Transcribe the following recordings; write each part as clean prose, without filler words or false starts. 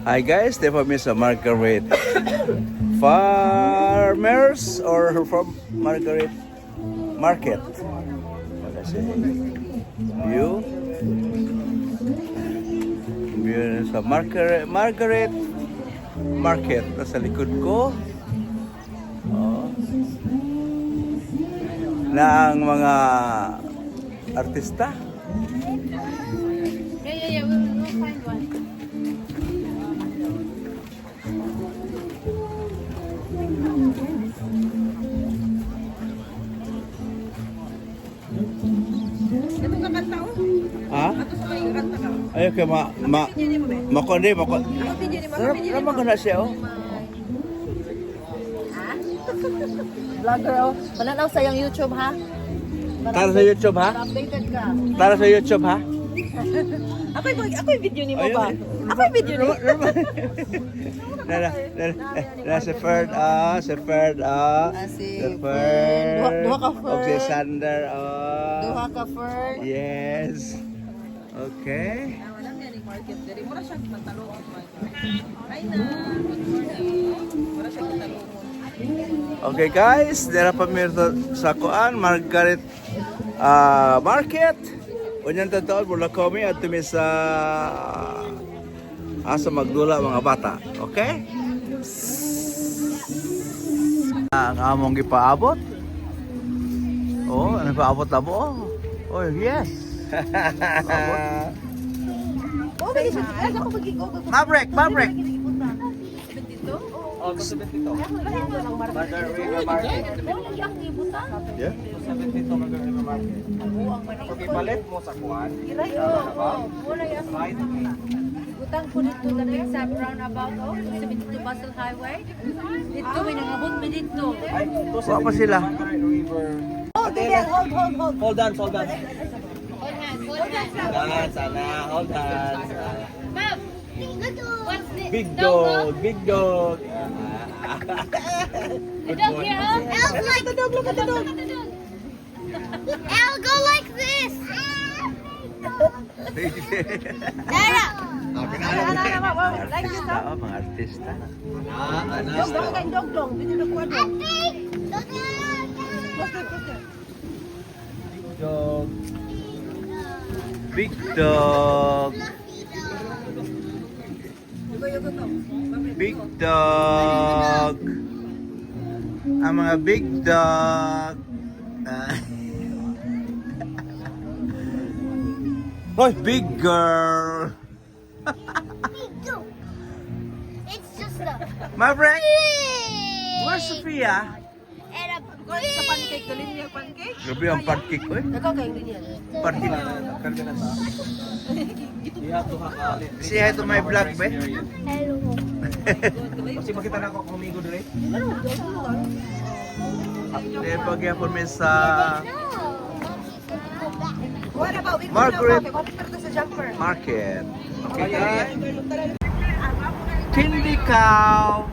Hi guys, they for me sa Margaret Farmers or from Margaret Market. What I say? View sa Margaret Market. Nasa likod ko. Oh. Na ang mga artista. Yeah. We'll find one. Ito ka kanta oh. Ha? Ato sa may kanta ka. Ayo kay makonde mako. Ako pinyo ni Rama kana siya oh. Vlogger oh. Pananaw sa yung YouTube ha. Tara sa YouTube ha? Updated ka. Tara sa YouTube ha? Ako yung video ni mo ba? Ako yung video ni mo. Si Ferd si Ferd si Ferd. Duha ka Ferd. Og si Sander Duha ka Ferd. Yes. Okay. Wala nga ni market diri. Mura siya pantalon. Ay na. Good morning. Mura siya pantalon. Okay guys, dira pa mirto sa kuan Margaret Market. Unyan tataon mula kami at tumi sa asa magdula mga bata. Okay? Ang among gipaabot. Oh, ano paabot na mo? Oh, yes. Oh, may isa. Ako magigo. Maverick. Dito? Oh, 72. Margaret River Market. Yeah? 72 Margaret River Market. Okay, palit mo sa kuan. Right. Utang po dito dali sa roundabout oh, 72 Basel Highway. Dito may nangabot mi dito. Ay, ito sa pa sila. Margaret River. Hold. Hold on. Hold hands. Sana, hold hands. Ma'am, what's the Big dog. The dog here, huh? Look at the dog. Elle, go like this. Dara. Like this Artista, oh, mga artista. Dog kay dog. Dito na kuha dog. Big dog. Big dog. Ang mga big dog. Hoy, big girl. It's just a Maverick, where's Sophia? Sa pancake, dalhin niya pancake. Gabi ang pancake ko eh. Ikaw kay hindi niya. Pancake. Say hi to my vlog, be. hello. Kasi makita na ako kumigo dire. Eh, pagyapon mi sa What about we Margaret. sa jumper? market. Okay, guys. Candy cow.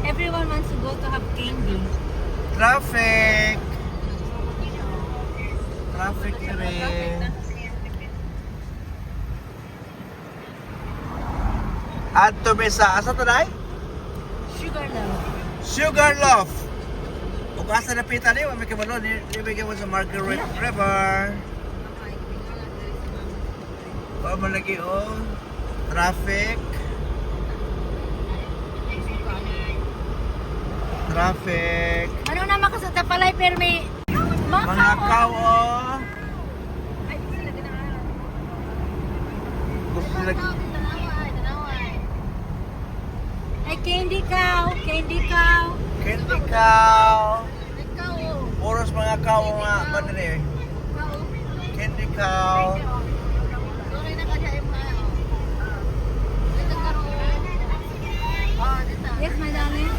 Everyone wants to go to have candy. Traffic. Traffic dire. At to mi sa asa to dai? Sugarloaf. Ug asa na pita ni, may kabalo ni ibigay mo sa Margaret River. Wa man lagi oh. Traffic. Ano naman ka sa Tapalay Permi? Mga cow oh. Gusto nila Ay, candy cow. candy cow. Puros mga cow nga madre. Candy cow. Yes, my darling.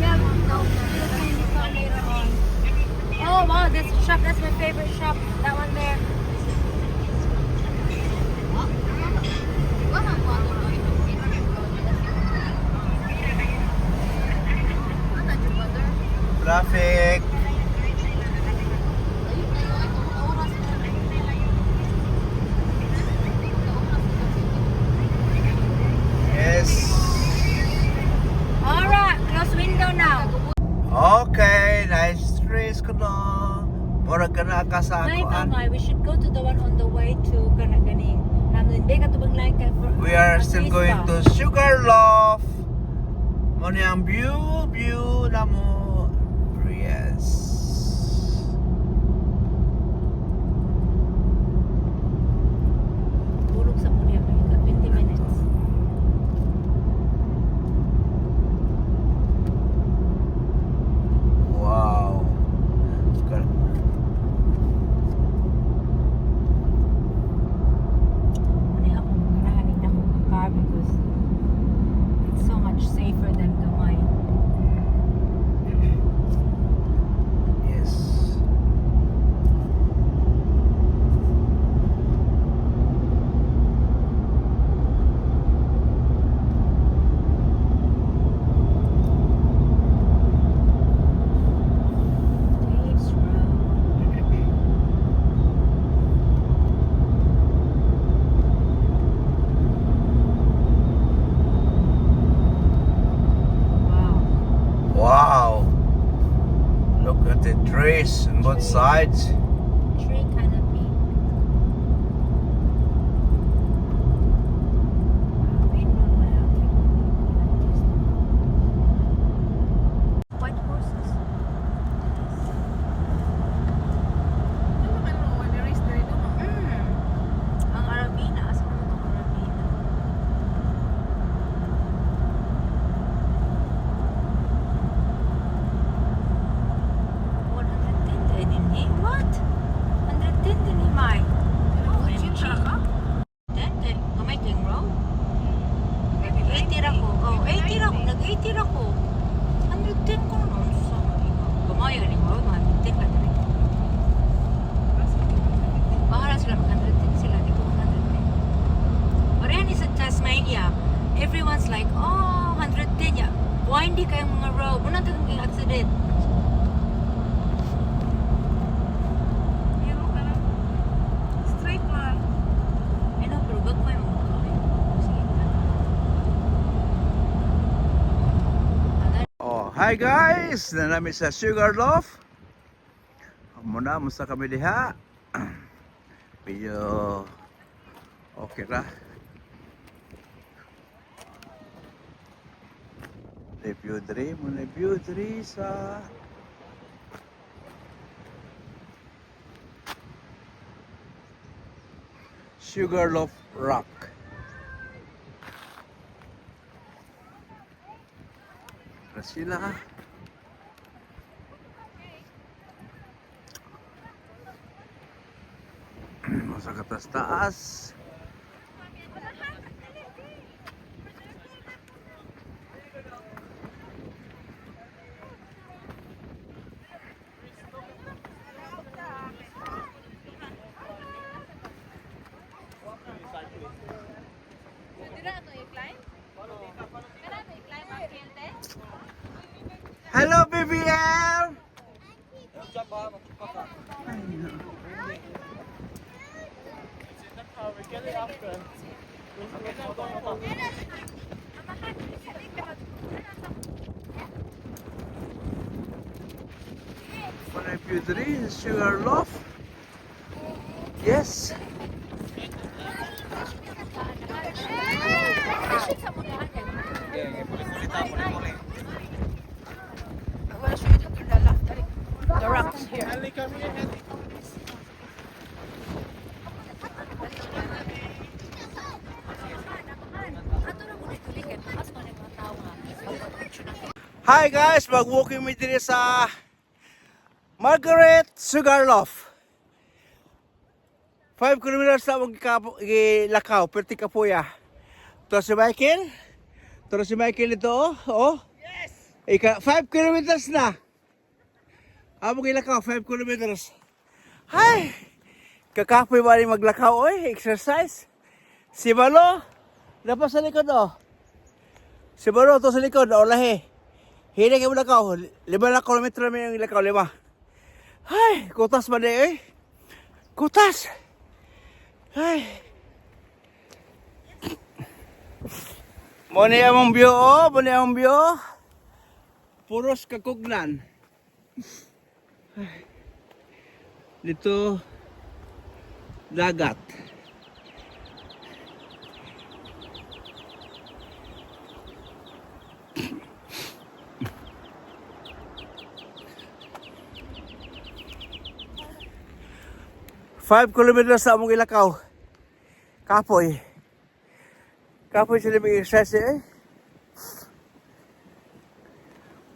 Yeah, no, candy cow later on. Oh, wow, this shop, that's my favorite shop. That one there. Traffic. no. Murag ka na ka sa May kuan. mamay, we should go to the one on the way to Kanaganing. Hamlin Bay katubang like We are still going to Sugarloaf. Muna ang view na mo. Yes. Tulog sa muna yung 20 minutes. Wow. Muna ako ganahanin na akong car because it's so much safer than gamay. Yes. Dave's Road. Wow. Wow. Look at the trees on both sides. Tree canopy. White horses. Ano man mo, when you race there, no? Ang Arabina. Asa naman itong Arabina? What? 110 din ni Mai. Oh, chincha ka? 10 kay gamay king road. 80 ra ko. Oh, 80 ra ko. Nag-80 ra ko. 110 ko noon sa gamay ning road, 110 ka diri. Bahala sila mag-110 sila, di ko 110. Pareha ni sa Tasmania. Everyone's like, oh, 110 ya. Windy kayong mga road. Muna tagang accident. Pero ka lang. Straight man. Ano, pero gagawin mo ka. Sige. Oh, hi guys! Nanami sa Sugarloaf. Muna, musta kami diha. Medyo okay ra. Review diri sa Sugarloaf Rock. Ra sila. Sa katas taas. Hello, BBL! What if you drink Sugarloaf? Yes. The rocks here. Hi guys, mag-walking me diri sa Margaret Sugarloaf. 5 kilometers na gilakaw, perti kapuya. To si Michael. To si Michael ito, oh. Yes. 5 kilometers na. Amo gilakaw, 5 kilometers. Hi. Kakapoy ba rin maglakaw, oy, exercise. Si Balo, dapat sa likod, oh. Si Balo, to sa likod, oh, lahi. Hindi kayo lakaw. 5 na kilometro namin yung lakaw, 5. Ay, kutas ba na eh? Kutas! Ay. Muna yung view, oh. Muna yung view. Puros kakugnan. Ay. Dito, dagat. Five kilometers sa among ilakaw. Kapoy. Kapoy sila may exercise eh.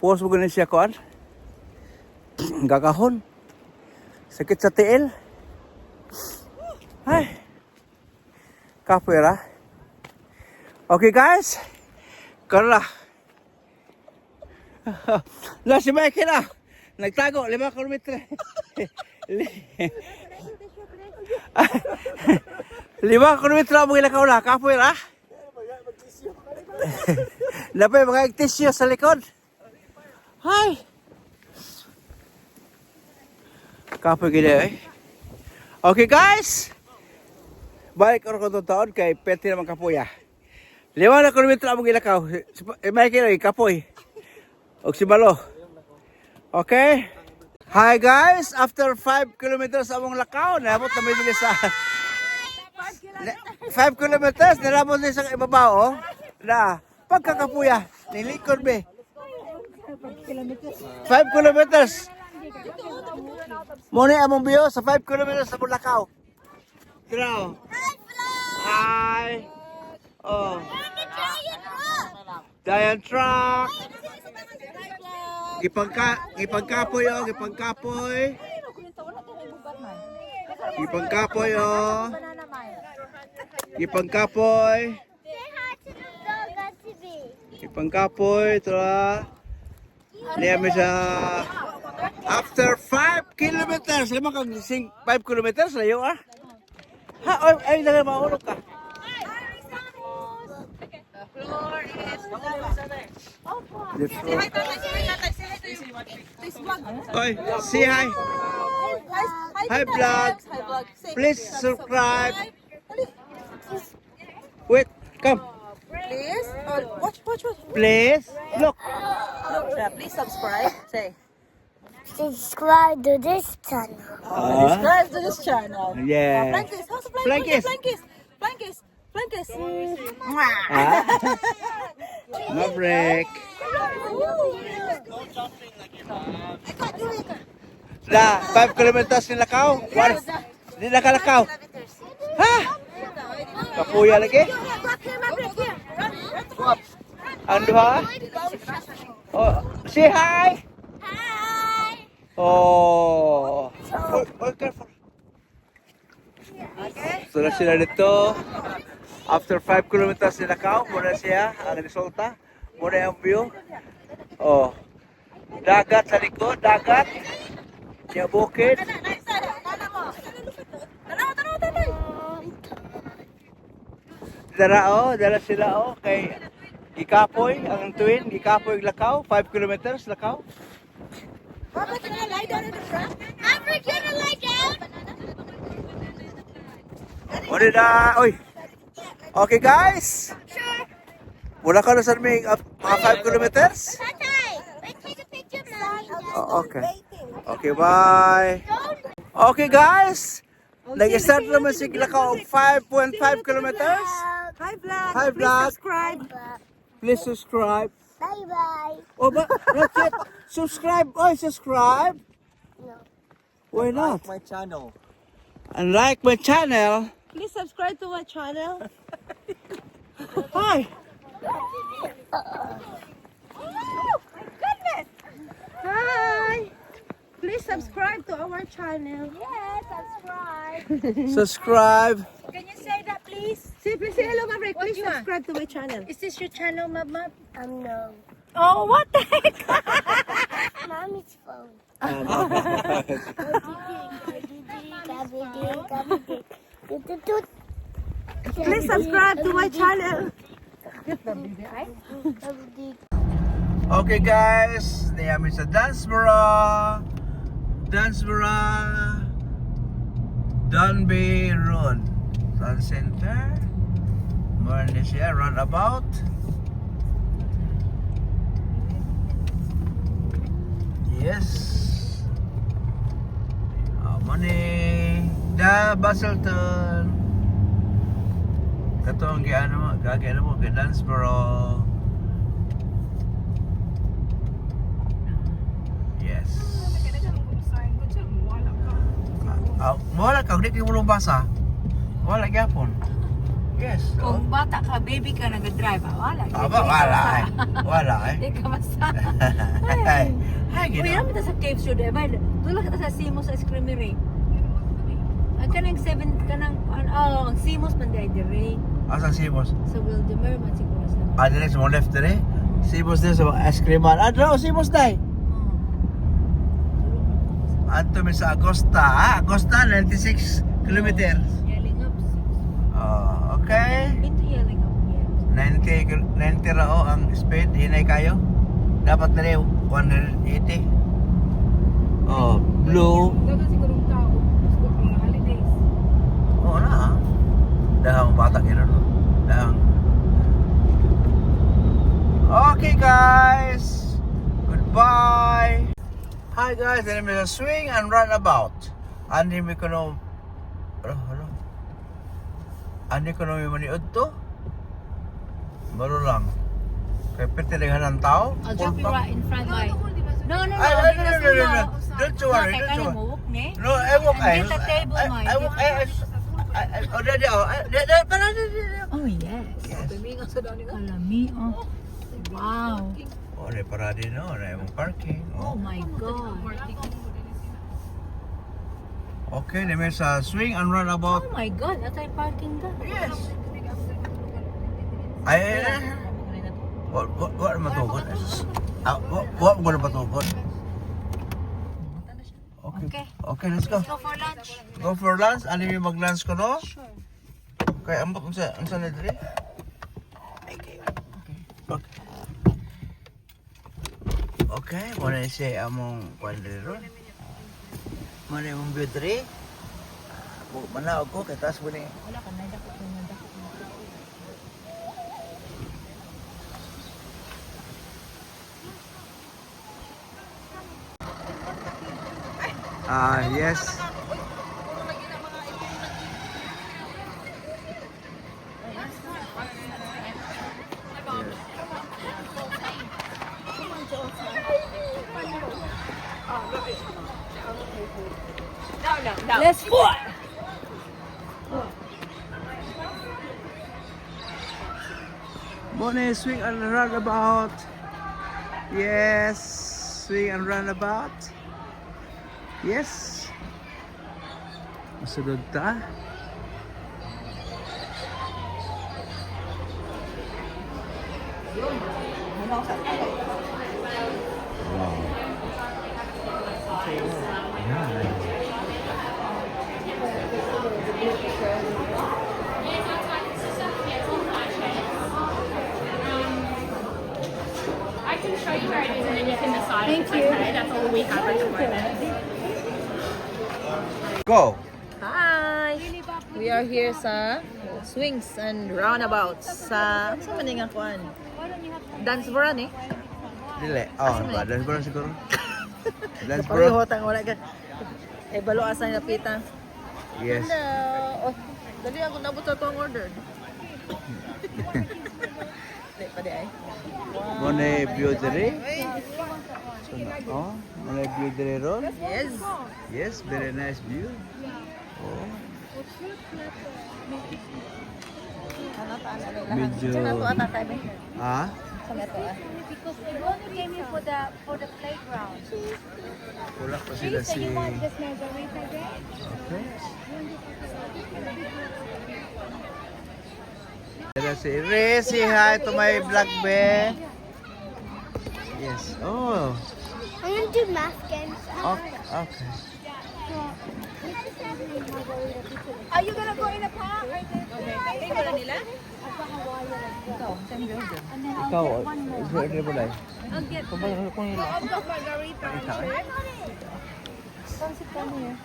Pause mo ganun siya kuan. Gagahon. Sakit sa tiil. Ay. Kapoy ra. Okay guys. Karla. La si Michael na. Nagtago 5 kilometer. 5 kilometer ang mga ilakaw na. Kapoy ra. Lapay mga tissue sa likod. Hi. Kapoy gini eh. Okay guys. Balik ako kung taon kay pwede naman kapoy ah. 5 na kilometer ang mga ilakaw. Michael eh, kapoy. O si Malo. Okay. Hi guys, after 5 kilometers among lakaw, nabot na may sa 5 kilometers, nabot na sa ibabaw, oh. Na, pagkakapuya, nilikod be. 5 kilometers. Muna among biyo sa 5 kilometers sa Bulacau. Tira, oh. Hi. Oh. Giant truck. Gipangkapoy oh, gipangkapoy. Gipangkapoy oh. Gipangkapoy. Gipangkapoy tara. Niya mi sa after 5 kilometers, lima kang 5 kilometers layo ah. Ha, ay lang maulog ka. Oi, say hi. Hi vlog. Please subscribe. Wait, come. Please, watch. Please, look. Please subscribe. Say. Subscribe to this channel. Subscribe to this channel. Yeah. Blankis, how's the Blankis. Blankis. Ah, Maverick. Na, 5 kilometers nilakaw. Di nakalakaw. Ha? Kapuya lagi? Ang duha? Oh, say hi. Hi. Oh. Oh, careful. So na sila dito. After 5 kilometers nilakaw, muna siya ang resulta. Muna yung view. Oh. Dagat sa likod, dagat. Yung bukid. Dala sila oh kay Gikapoy ang twin, Gikapoy lakaw, 5 kilometers lakaw. Papa, can I lie down in the front? Papa, can I lie down? Muna na, oy. Okay guys. Muna ka na sa mga 5 kilometers. Tatay, let's take a picture, Mommy. Oh, okay. Okay, bye. Okay guys. Nag-start naman si Lakaw 5.5 kilometers. Hi vlog. Hi vlog. Subscribe. Please subscribe. Bye-bye. Oh, but that's it. Subscribe. Oh, subscribe. No. Why not? My channel. And like my channel. Please subscribe to my channel. Hi. Hi. Please subscribe to our channel. Yes, subscribe. Subscribe. Can you say that, please? Say, please say hello, Maverick. What Please do you want? subscribe to my channel. Is this your channel, Mama? No. Oh, what the heck? Mommy's phone. Please subscribe to my channel. Okay guys, namin sa Dansborough, Dunby Road, Sun Center, Morning siya, roundabout. Yes. Money. Da Baselton. Kato ang giano mo, Dansboro. Yes. Wala ka, hindi kayo basa. Wala gyapon. Yes. Kung bata ka, baby ka nag-drive, wala. Aba, wala eh. Wala eh. Hindi ka basta. Ay, Uy, gino. naman ta sa cave show, diba? Tulad ka ta sa Simos sa Screamery. Ang kanang 7, kanang, ang Simos man di ay dire. Asang Sibos? Sa Wildemer man siguro sa. Dire sa mga left dire. Sibos din sa mga ice creaman. No, Sibos dai. Anto mi sa Agosta. Agosta, 96 kilometers. Yelling up. Oh, okay. Been to yelling up yet. 90 rao ang speed. Hinay kayo. Dapat na rin 180. Oh, blue. Dagan sigurong tao. Siguro mga holidays. Oo na ha. Dahang bata yun no? Dahang. Okay guys. Goodbye. Hi guys, this is a swing and runabout. Andi mi kuno. Ano? Andi kuno mi maniud to. Baro lang. Kaya pertilingan ng tao. I'll drop you right in front, boy. No. No. Because you know. Don't you worry, Bakit don't ka you na worry. mawuk, ne? No, I walk. And get the table, I Mike. walk. Oh, daddy, Oh, yes. Yes. Pimingan sa dani ko. Kalami, oh. Wow. Oh, may parade no, na yung parking. Oh Oh. my God. Okay, namin sa swing and runabout. Oh my God. Atay parking ka. Yes. Ay, what matugod? What mo na matugod? Okay. Okay, let's go. Go for lunch. Go for lunch. Ano yung mag-lunch ko, no? Sure. Okay, ambot sa na dali. Okay. Okay, muna siya among kwandero. Muna yung beauty. Manaw ko, kaya taas mo na Wala ka, nadakot na nadakot. Yes. Let's go! Muna swing and runabout. Yes, swing and runabout. Yes. Masunod ta. I can show you where it is and then you can decide. Thank if it's you. okay. That's all we have at the moment. Go. Hi! We are here sa swings and roundabouts sa man nga kuan? Dansboro ni. Dili. Oh, ba? Dance bro siguro. Dance Pareho bro. tang wala ka. Eh balo asa na pita. Yes. Hello. Oh, dali ako nabot sa tong order. Dili pa di ay. Muna beauty. Oh, muna beauty ron. Yes. Yes, very nice view. Oh. Ano ta na Medyo- Sa nato ata tayo. Ah? Sa nato ah. Because we only came here for the playground. Wala pa sila si... This margarita there? Okay. Sila si Ray, say hi to my vlog be. Yes. Oh. I'm gonna do math games. Okay. Okay. Are you gonna go in a park? Ay wala nila? Ikaw, same building. And then I'll Ikaw, get one more. is there mo lang? I'll get Kung ba kung nila? I've got margarita. Come here.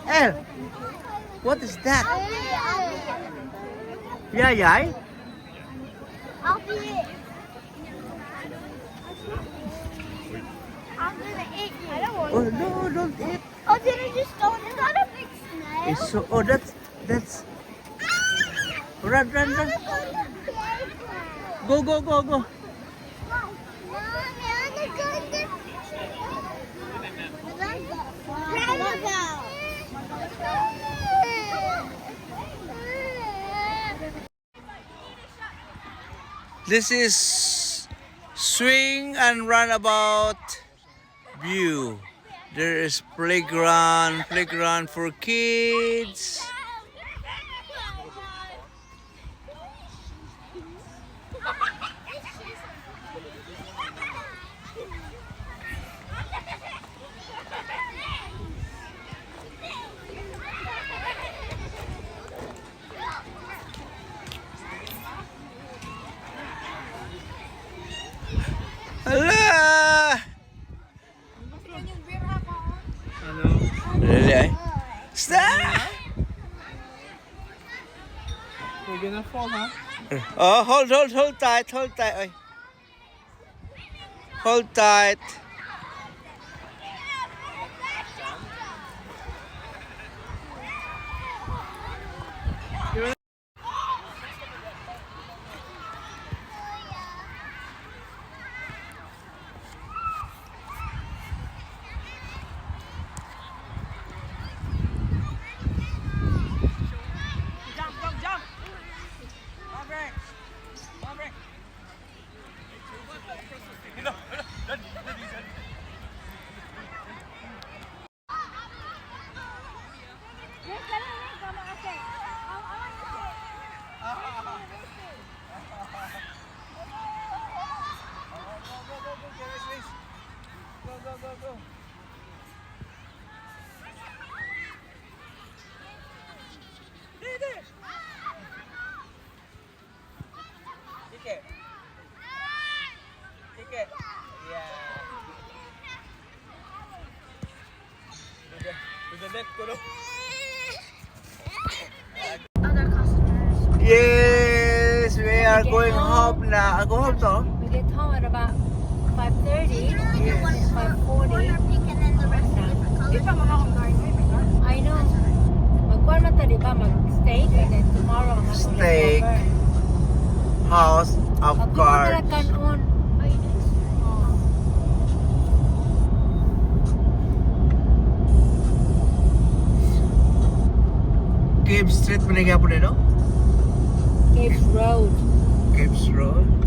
El, what is that? Yayay? I'll be it. I'm gonna eat you. I don't want Oh no, don't eat. Oh, did I just go in It's so, oh, that's, run. Go. This is swing and runabout view. There is playground for kids. Hala! Really? Eh? Stop! We're gonna fall, huh? Oh, hold tight. Oy. Hold tight. Go. Ticket. Yeah. To the net, Kulo. Other customers. Yes, we are going home now. Go home to? We get home at about 5:30. 5:40. I know. Magkuhan man tadi ba? Mag-steak and then tomorrow I'm gonna Steak. House of Cards. kanon. Ay, this. Oh. Cave Street, manigya po no? Caves Road. Caves Road.